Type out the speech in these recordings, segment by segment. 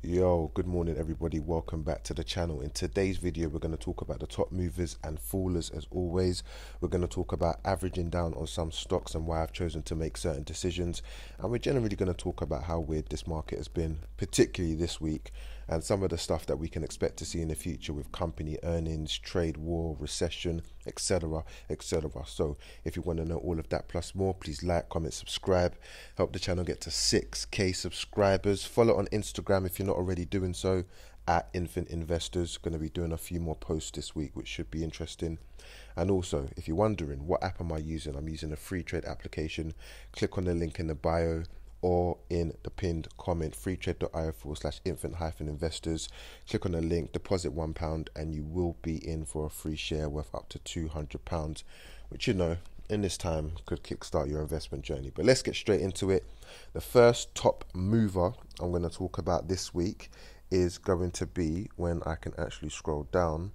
Yo, good morning everybody, welcome back to the channel. In today's video we're going to talk about the top movers and fallers. As always, we're going to talk about averaging down on some stocks and why I've chosen to make certain decisions, and we're generally going to talk about how weird this market has been, particularly this week, and some of the stuff that we can expect to see in the future with company earnings, trade war, recession, etc, etc. So if you want to know all of that plus more, please like, comment, subscribe, help the channel get to 6k subscribers. Follow on Instagram if you're not already doing so, at Infant Investors. Going to be doing a few more posts this week which should be interesting. And also, if you're wondering what app am I using, I'm using a free trade application. Click on the link in the bio or in the pinned comment, freetrade.io/infant-investors. Click on the link, deposit £1 and you will be in for a free share worth up to £200, which, you know, in this time could kickstart your investment journey. But let's get straight into it. The first top mover I'm going to talk about this week is going to be, when I can actually scroll down,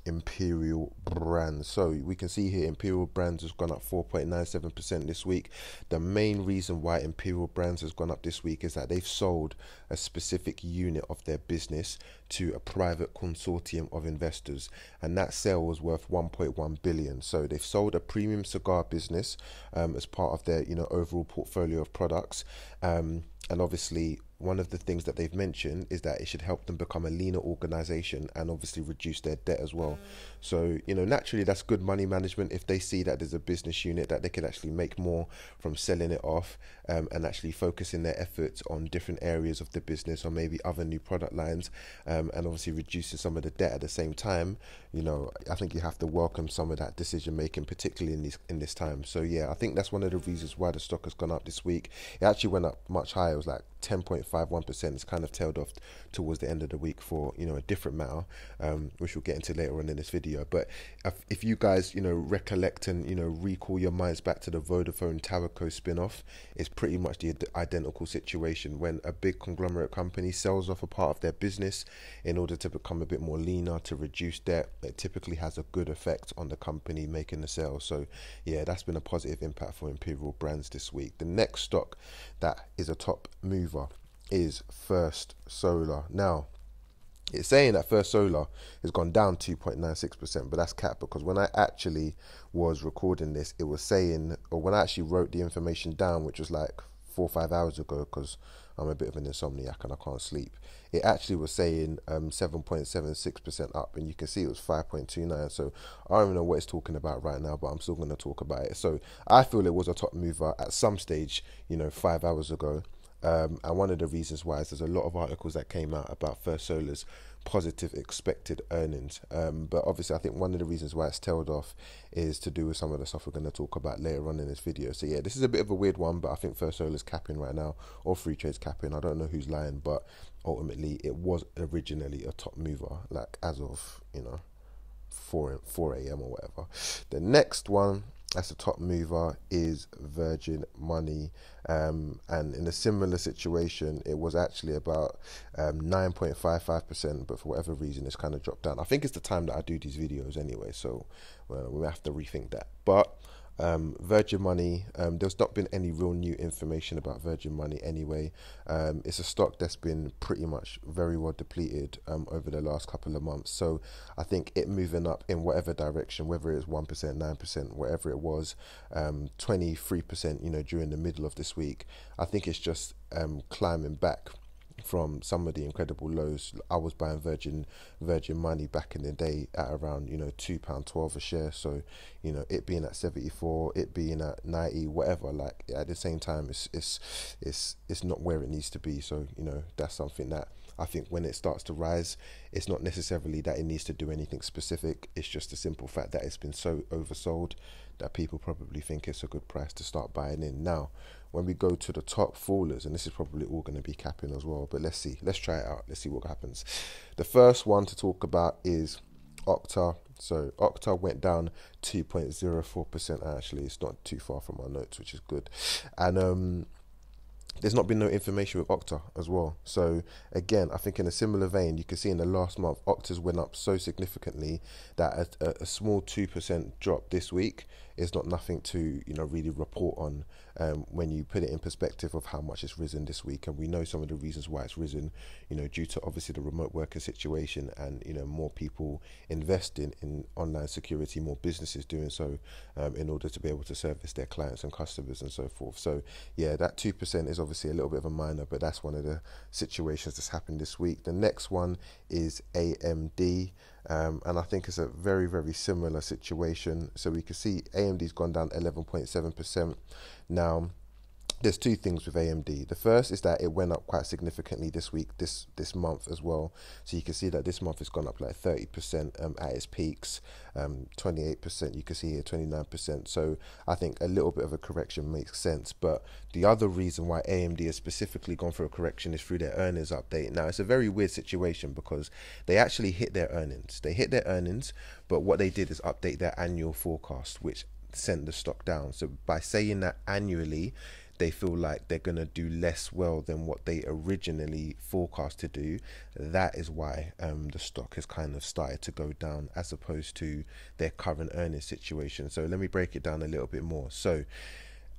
Imperial Brands. So we can see here Imperial Brands has gone up 4.97% this week. The main reason why Imperial Brands has gone up this week is that they've sold a specific unit of their business to a private consortium of investors, and that sale was worth 1.1 billion. So they've sold a premium cigar business as part of their overall portfolio of products, and obviously one of the things that they've mentioned is that it should help them become a leaner organization and obviously reduce their debt as well. So, naturally that's good money management if they see that there's a business unit that they can actually make more from selling it off, and actually focusing their efforts on different areas of the business or maybe other new product lines, and obviously reducing some of the debt at the same time. I think you have to welcome some of that decision making, particularly in this time. So yeah, I think that's one of the reasons why the stock has gone up this week. It actually went up much higher. It was like 10.51%. It's kind of tailed off towards the end of the week for a different matter, which we'll get into later on in this video. But if you guys recollect and recall your minds back to the Vodafone Towerco spin-off, it's pretty much the identical situation. When a big conglomerate company sells off a part of their business in order to become a bit more leaner, to reduce debt, it typically has a good effect on the company making the sale. So yeah, that's been a positive impact for Imperial Brands this week. The next stock that is a top mover is First Solar. Now, it's saying that First Solar has gone down 2.96%, but that's cap, because when I actually was recording this, it was saying, or when I actually wrote the information down, which was like 4 or 5 hours ago, because I'm a bit of an insomniac and I can't sleep, it actually was saying 7.76% up, and you can see it was 5.29. So I don't even know what it's talking about right now, but I'm still going to talk about it. So I feel it was a top mover at some stage 5 hours ago. And one of the reasons why is there's a lot of articles that came out about First Solar's positive expected earnings, but obviously I think one of the reasons why it's tailed off is to do with some of the stuff we're going to talk about later on in this video. So yeah, this is a bit of a weird one, but I think First Solar's capping right now, or Free Trade's capping. I don't know who's lying, but ultimately it was originally a top mover, like as of 4 a.m. or whatever. The next one that's a top mover is Virgin Money, and in a similar situation it was actually about 9.55%, but for whatever reason it's kind of dropped down. I think it's the time that I do these videos anyway, so we have to rethink that. But Virgin Money, there's not been any real new information about Virgin Money anyway. It's a stock that's been pretty much very well depleted over the last couple of months. So I think it moving up in whatever direction, whether it's 1%, 9%, whatever it was, 23%, during the middle of this week, I think it's just climbing back from some of the incredible lows. I was buying Virgin Money back in the day at around £2.12 a share. So it being at 74, it being at 90, whatever, like at the same time it's not where it needs to be. So that's something that I think when it starts to rise, it's not necessarily that it needs to do anything specific. It's just the simple fact that it's been so oversold that people probably think it's a good price to start buying in. Now, when we go to the top fallers, and this is probably all going to be capping as well, but let's see. Let's try it out. Let's see what happens. The first one to talk about is Okta. So Okta went down 2.04%. Actually, it's not too far from our notes, which is good. And there's not been no information with Okta as well. So again, I think in a similar vein, you can see in the last month, Okta's went up so significantly that a small 2% drop this week is not nothing to really report on, when you put it in perspective of how much it's risen this week. And we know some of the reasons why it's risen, due to obviously the remote worker situation and more people investing in online security, more businesses doing so, in order to be able to service their clients and customers and so forth. So yeah, that 2% is obviously a little bit of a minor, but that's one of the situations that's happened this week. The next one is AMD. And I think it's a very, very similar situation. So we can see AMD's gone down 11.7%. Now, there's two things with AMD. The first is that it went up quite significantly this week, this month as well. So you can see that this month has gone up like 30% at its peaks, 28%. You can see here 29%. So I think a little bit of a correction makes sense. But the other reason why AMD has specifically gone for a correction is through their earnings update. Now, it's a very weird situation because they actually hit their earnings. They hit their earnings, but what they did is update their annual forecast, which sent the stock down. So by saying that annually, they feel like they're going to do less well than what they originally forecast to do. That is why the stock has kind of started to go down as opposed to their current earnings situation. So let me break it down a little bit more. So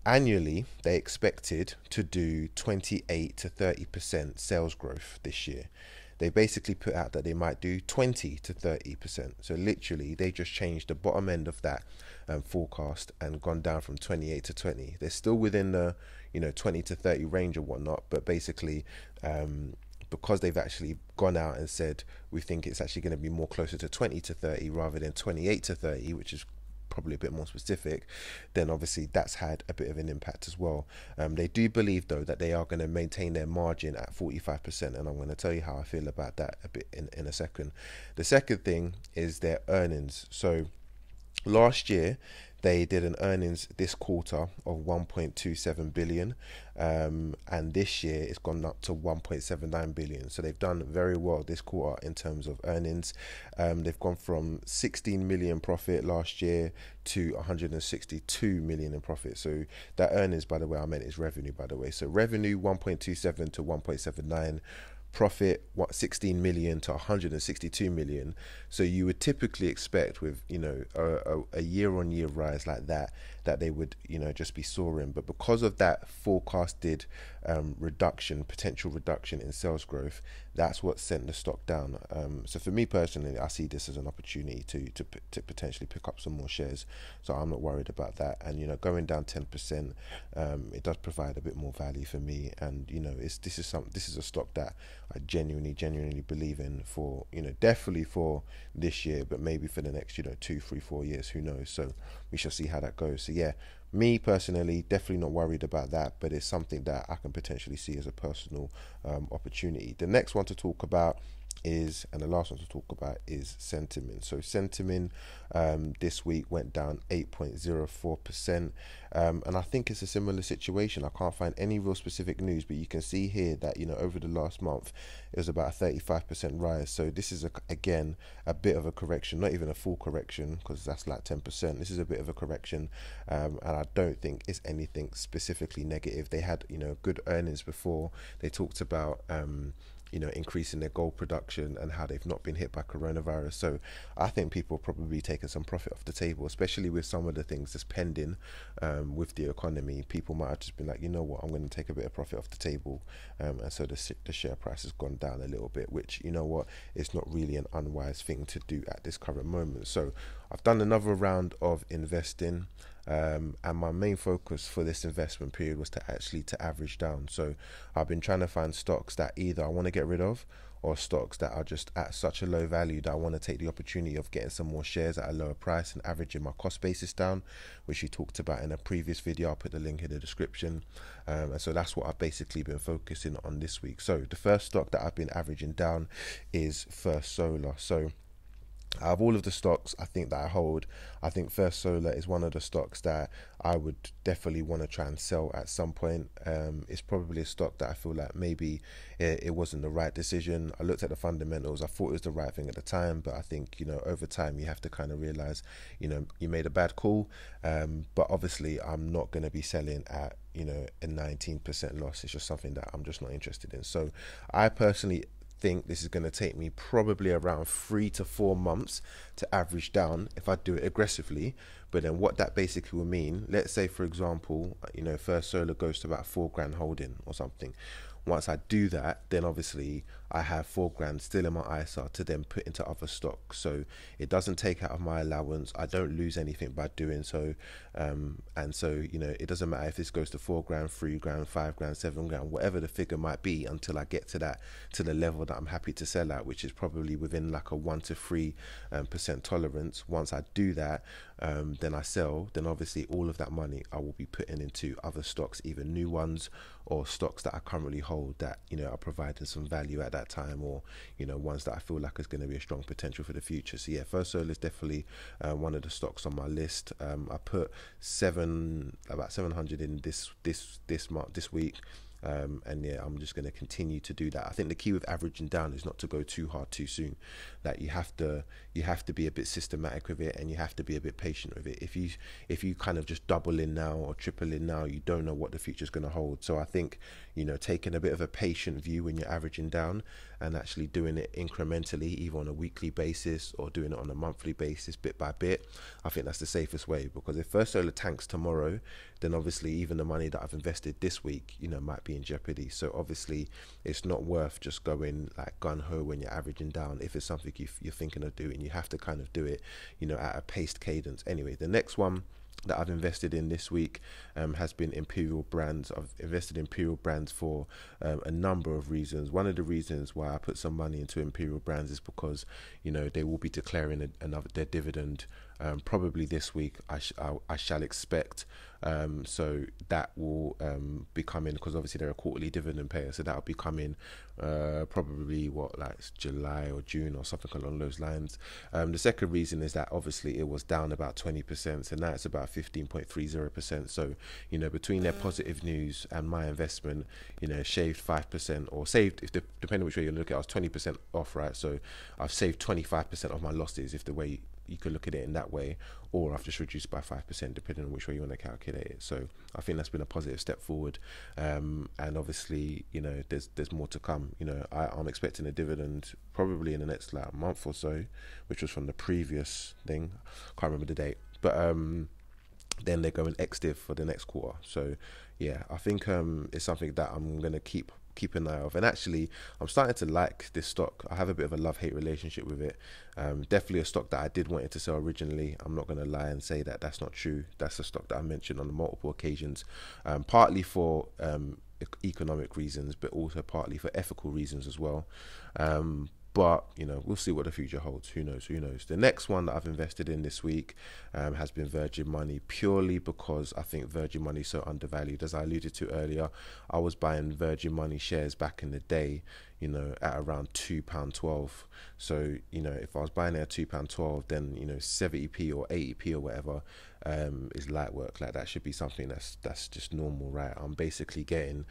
annually, they expected to do 28 to 30% sales growth this year. They basically put out that they might do 20 to 30%. So literally, they just changed the bottom end of that forecast and gone down from 28 to 20. They're still within the 20 to 30 range or whatnot, but basically, because they've actually gone out and said we think it's actually going to be more closer to 20 to 30 rather than 28 to 30, which is probably a bit more specific, then obviously that's had a bit of an impact as well. They do believe though that they are going to maintain their margin at 45%, and I'm going to tell you how I feel about that a bit in a second. The second thing is their earnings. So last year they did an earnings this quarter of 1.27 billion, and this year it's gone up to 1.79 billion. So they've done very well this quarter in terms of earnings. They've gone from 16 million profit last year to 162 million in profit. So that earnings, by the way, I meant is revenue, by the way. So revenue 1.27 to 1.79. Profit 16 million to 162 million. So you would typically expect with a year-on-year rise like that they would just be soaring, but because of that forecasted potential reduction in sales growth, that's what sent the stock down. So for me personally, I see this as an opportunity to potentially pick up some more shares, so I'm not worried about that. And going down 10%, it does provide a bit more value for me, and this is a stock that I genuinely believe in for definitely for this year, but maybe for the next 2, 3, 4 years, who knows. So we shall see how that goes. So yeah, me personally, definitely not worried about that, but it's something that I can potentially see as a personal opportunity. The next one to talk about and the last one to talk about is Centamin. So Centamin this week went down 8.04%, and I think it's a similar situation. I can't find any real specific news, but you can see here that over the last month it was about a 35% rise. So this is again a bit of a correction, not even a full correction because that's like 10%. This is a bit of a correction, and I don't think it's anything specifically negative. They had good earnings before. They talked about increasing their gold production and how they've not been hit by coronavirus. So I think people are probably taking some profit off the table, especially with some of the things that's pending with the economy. People might have just been like, what, I'm going to take a bit of profit off the table, and so the share price has gone down a little bit, which it's not really an unwise thing to do at this current moment. So I've done another round of investing, and my main focus for this investment period was to average down. So I've been trying to find stocks that either I want to get rid of, or stocks that are just at such a low value that I want to take the opportunity of getting some more shares at a lower price and averaging my cost basis down, which we talked about in a previous video. I'll put the link in the description. And so that's what I've basically been focusing on this week. So the first stock that I've been averaging down is First Solar. So Out of all of the stocks I think that I hold, I think First Solar is one of the stocks that I would definitely want to try and sell at some point. It's probably a stock that I feel like maybe it wasn't the right decision. I looked at the fundamentals, I thought it was the right thing at the time, but I think, over time you have to kind of realize, you made a bad call. But obviously I'm not going to be selling at, a 19% loss. It's just something that I'm just not interested in. So I personally think this is going to take me probably around 3 to 4 months to average down if I do it aggressively. But then what that basically will mean, let's say for example, First Solar goes to about 4 grand holding or something. Once I do that, then obviously I have 4 grand still in my ISA to then put into other stocks. So it doesn't take out of my allowance. I don't lose anything by doing so. And so, it doesn't matter if this goes to 4 grand, 3 grand, 5 grand, 7 grand, whatever the figure might be, until I get to the level that I'm happy to sell at, which is probably within like a 1 to 3% tolerance. Once I do that, then I sell. Then obviously all of that money I will be putting into other stocks, either new ones or stocks that I currently hold that are providing some value at that time, or ones that I feel like is going to be a strong potential for the future. So yeah, First Solar is definitely one of the stocks on my list. I put about 700 in this week. And yeah, I'm just going to continue to do that. I think the key with averaging down is not to go too hard too soon. That you have to be a bit systematic with it, and you have to be a bit patient with it. If you kind of just double in now or triple in now, you don't know what the future is going to hold. So I think taking a bit of a patient view when you're averaging down, and actually doing it incrementally, either on a weekly basis or doing it on a monthly basis, bit by bit, I think that's the safest way. Because if First Solar tanks tomorrow, then obviously even the money that I've invested this week, might be in jeopardy. So obviously it's not worth just going like gun-ho when you're averaging down. If it's something you're thinking of doing, you have to kind of do it, at a paced cadence. Anyway, the next one that I've invested in this week has been Imperial brands. I've invested in Imperial brands for a number of reasons. One of the reasons why I put some money into Imperial brands is because they will be declaring their dividend probably this week. I shall expect. So that will be coming, because obviously they're a quarterly dividend payer, so that will be coming probably July or June or something along those lines. The second reason is that obviously it was down about 20%, so now it's about 15.30%. So between their positive news and my investment, shaved 5%, or saved, if depending on which way you look at it, I was 20% off, right? So I've saved 25% of my losses, if the way you could look at it in that way, or I've just reduced by 5%, depending on which way you want to calculate it. So I think that's been a positive step forward. And obviously, there's more to come. I'm expecting a dividend probably in the next month or so, which was from the previous thing. Can't remember the date, but then they're going ex-div for the next quarter. So yeah, I think it's something that I'm gonna keep an eye off. And actually, I'm starting to like this stock. I have a bit of a love-hate relationship with it. Definitely a stock that I did want it to sell originally. I'm not going to lie and say that that's not true. That's a stock that I mentioned on multiple occasions, partly for economic reasons, but also partly for ethical reasons as well. But we'll see what the future holds. Who knows? The next one that I've invested in this week has been Virgin Money, purely because I think Virgin Money is so undervalued. As I alluded to earlier, I was buying Virgin Money shares back in the day, at around £2.12. So if I was buying it at £2.12, then 70p or 80p or whatever is light work. Like, that should be something that's just normal, right? I'm basically getting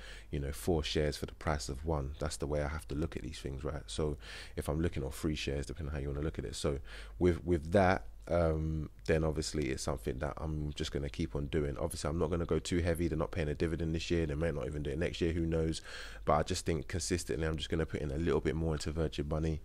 4 shares for the price of 1. That's the way I have to look at these things, right? So if I'm looking at 3 shares, depending on how you want to look at it. So with that, then obviously it's something that I'm just going to keep on doing. Obviously I'm not going to go too heavy. They're not paying a dividend this year, they may not even do it next year, who knows. But I just think consistently I'm just going to put in a little bit more into Virgin Money,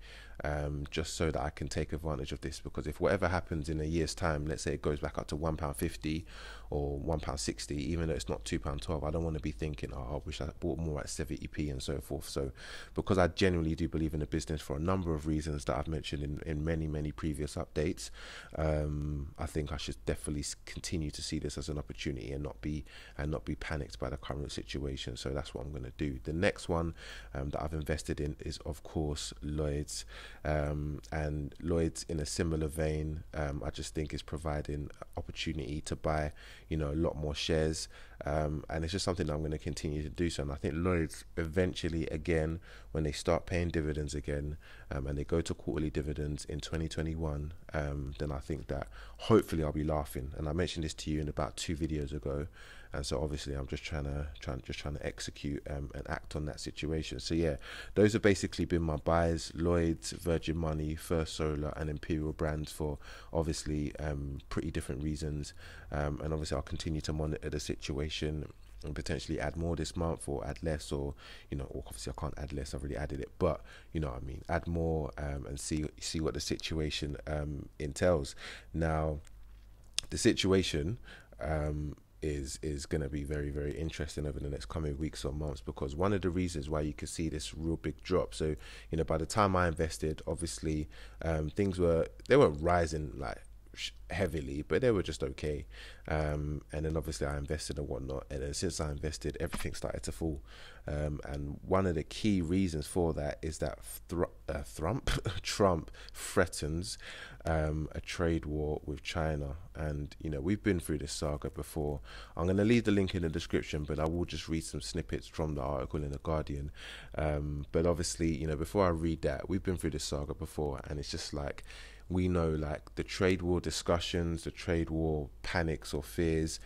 just so that I can take advantage of this. Because if whatever happens in a year's time, let's say it goes back up to £1.50 or £1.60, even though it's not £2.12, I don't want to be thinking, oh, I wish I bought more at 70p and so forth. So because I genuinely do believe in the business for a number of reasons that I've mentioned in many previous updates, I think I should definitely continue to see this as an opportunity and not be panicked by the current situation. So that's what I'm going to do. The next one that I've invested in is, of course, Lloyd's. And Lloyd's, in a similar vein, I just think is providing opportunity to buy, a lot more shares, and it's just something that I'm going to continue to do so. And I think Lloyd's eventually, again, when they start paying dividends again, and they go to quarterly dividends in 2021, then I think that hopefully I'll be laughing. And I mentioned this to you in about 2 videos ago, and so obviously I'm just trying to execute and act on that situation. So yeah, those have basically been my buys: Lloyd's, Virgin Money, First Solar, and Imperial Brands, for obviously pretty different reasons. And obviously I'll continue to monitor the situation and potentially add more this month, or add less, or obviously I can't add less, I've already added it, but add more, and see what the situation entails. Now the situation is going to be very, very interesting over the next coming weeks or months, because one of the reasons why you could see this real big drop, so by the time I invested, obviously things weren't rising like heavily, but they were just okay, and then obviously I invested and whatnot, and then since I invested, everything started to fall, and one of the key reasons for that is that Trump threatens a trade war with China. And we've been through this saga before. I'm going to leave the link in the description, but I will just read some snippets from the article in The Guardian. But obviously, before I read that, we've been through this saga before, and it's just like, we know, like, the trade war discussions, the trade war panics or fears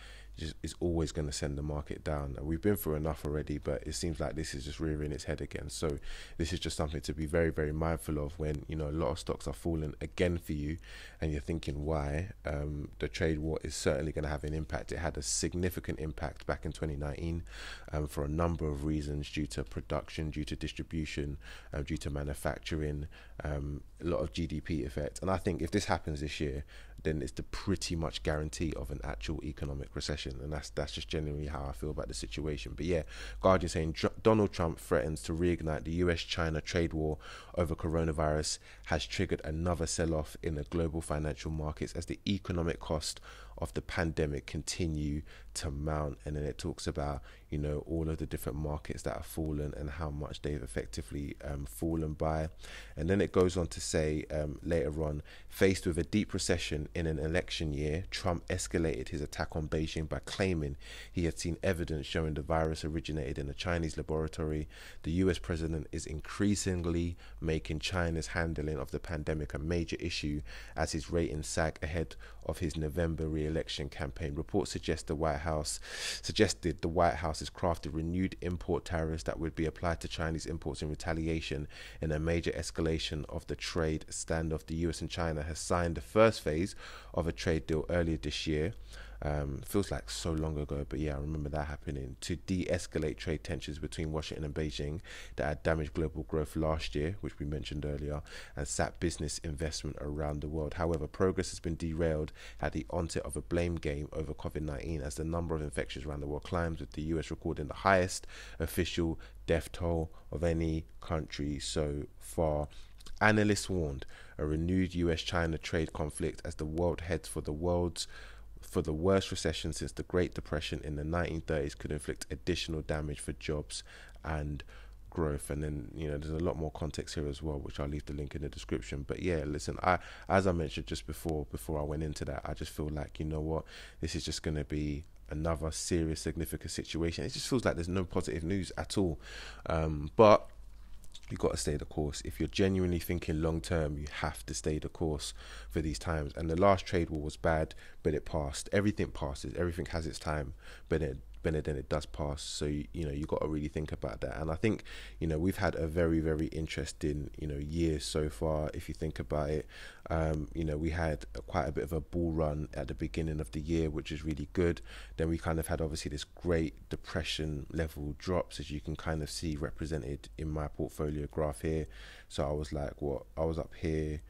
is always going to send the market down. And we've been through enough already, but it seems like this is just rearing its head again. So this is just something to be very, very mindful of when a lot of stocks are falling again for you, and you're thinking why. The trade war is certainly going to have an impact. It had a significant impact back in 2019 for a number of reasons, due to production, due to distribution, due to manufacturing, a lot of GDP effect. And I think if this happens this year, then it's the pretty much guarantee of an actual economic recession. And that's just generally how I feel about the situation. But yeah, Guardian saying Donald Trump threatens to reignite the US-China trade war over coronavirus has triggered another sell-off in the global financial markets as the economic cost of the pandemic continue to mount. And then it talks about all of the different markets that have fallen and how much they've effectively fallen by. And then it goes on to say later on, faced with a deep recession in an election year, Trump escalated his attack on Beijing by claiming he had seen evidence showing the virus originated in a Chinese laboratory. The US president is increasingly making China's handling of the pandemic a major issue as his ratings sag ahead of his November re-election campaign. Reports suggested the White House has crafted renewed import tariffs that would be applied to Chinese imports in retaliation in a major escalation of the trade standoff. The US and China has signed the first phase of a trade deal earlier this year. Feels like so long ago, but yeah, I remember that happening, to de-escalate trade tensions between Washington and Beijing that had damaged global growth last year, which we mentioned earlier, and sapped business investment around the world. However, progress has been derailed at the onset of a blame game over COVID-19 as the number of infections around the world climbs, with the US recording the highest official death toll of any country so far. Analysts warned a renewed US-China trade conflict as the world heads for the worst recession since the Great Depression in the 1930s could inflict additional damage for jobs and growth. And then there's a lot more context here as well, which I'll leave the link in the description. But yeah, listen, as I mentioned just before I went into that, I just feel like, this is just going to be another serious, significant situation. It just feels like there's no positive news at all, but you got to stay the course. If you're genuinely thinking long term, you have to stay the course for these times. And the last trade war was bad, but it passed. Everything passes. Everything has its time, but then it does pass. So you got to really think about that. And I think we've had a very, very interesting year so far. If you think about it, we had quite a bit of a bull run at the beginning of the year, which is really good. Then we kind of had obviously this great depression level drops, as you can kind of see represented in my portfolio graph here. So I was like, I was up here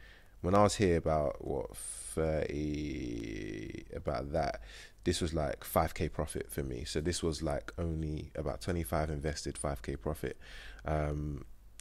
when I was here about 30, about that. This was like 5k profit for me. So this was like only about 25 invested, 5k profit.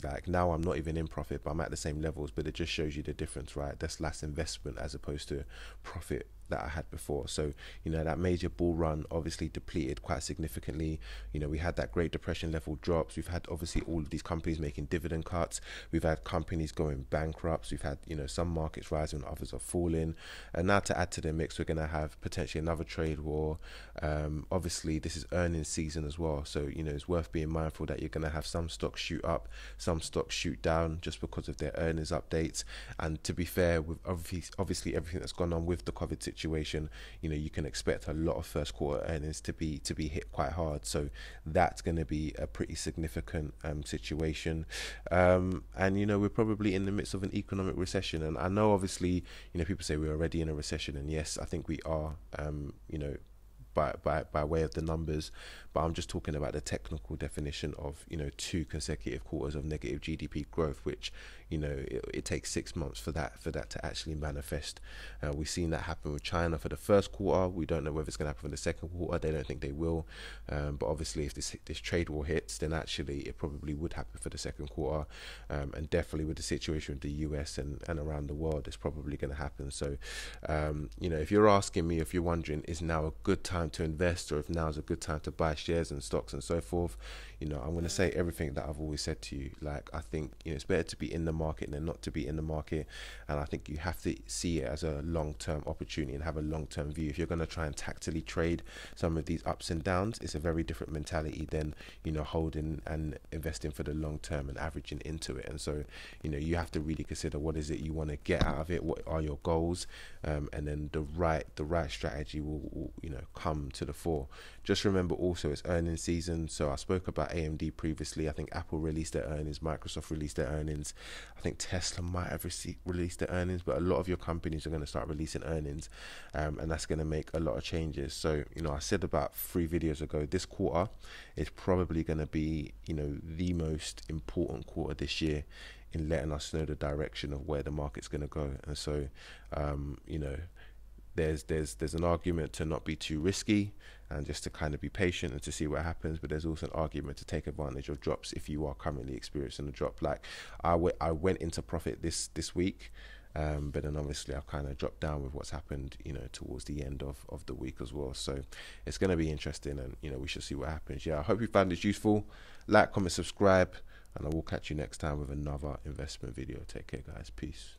Like now I'm not even in profit, but I'm at the same levels. But it just shows you the difference, right? That's less investment as opposed to profit that I had before. So, that major bull run obviously depleted quite significantly. We had that Great Depression level drops. We've had obviously all of these companies making dividend cuts. We've had companies going bankrupt. We've had, some markets rising, others are falling. And now to add to the mix, we're going to have potentially another trade war. Obviously, this is earnings season as well. So, it's worth being mindful that you're going to have some stocks shoot up, some stocks shoot down just because of their earnings updates. And to be fair, with obviously everything that's gone on with the COVID situation, you can expect a lot of first quarter earnings to be hit quite hard. So that's going to be a pretty significant situation. And we're probably in the midst of an economic recession. And I know obviously, people say we're already in a recession, and yes, I think we are. By way of the numbers, but I'm just talking about the technical definition of 2 consecutive quarters of negative GDP growth, which it takes 6 months for that to actually manifest. We've seen that happen with China for the first quarter. We don't know whether it's going to happen for the second quarter. They don't think they will, but obviously if this trade war hits, then actually it probably would happen for the second quarter, and definitely with the situation with the US and around the world, it's probably going to happen. So if you're asking me, if you're wondering is now a good time to invest, or if now is a good time to buy shares and stocks and so forth, I'm going to say everything that I've always said to you. Like, I think it's better to be in the market than not to be in the market, and I think you have to see it as a long-term opportunity and have a long-term view. If you're going to try and tactically trade some of these ups and downs, it's a very different mentality than holding and investing for the long term and averaging into it. And so you have to really consider what is it you want to get out of it, what are your goals, and then the right strategy will come to the fore. Just remember also it's earnings season. So I spoke about AMD previously. I think Apple released their earnings, Microsoft released their earnings, I think Tesla might have released their earnings, but a lot of your companies are going to start releasing earnings, and that's going to make a lot of changes. So I said about 3 videos ago, this quarter is probably going to be the most important quarter this year in letting us know the direction of where the market's going to go. And so there's an argument to not be too risky and just to kind of be patient and to see what happens, but there's also an argument to take advantage of drops if you are currently experiencing a drop. Like I went into profit this week, but then obviously I've kind of dropped down with what's happened towards the end of the week as well. So it's going to be interesting, and we should see what happens. I hope you found this useful. Like, comment, subscribe, and I will catch you next time with another investment video. Take care, guys. Peace.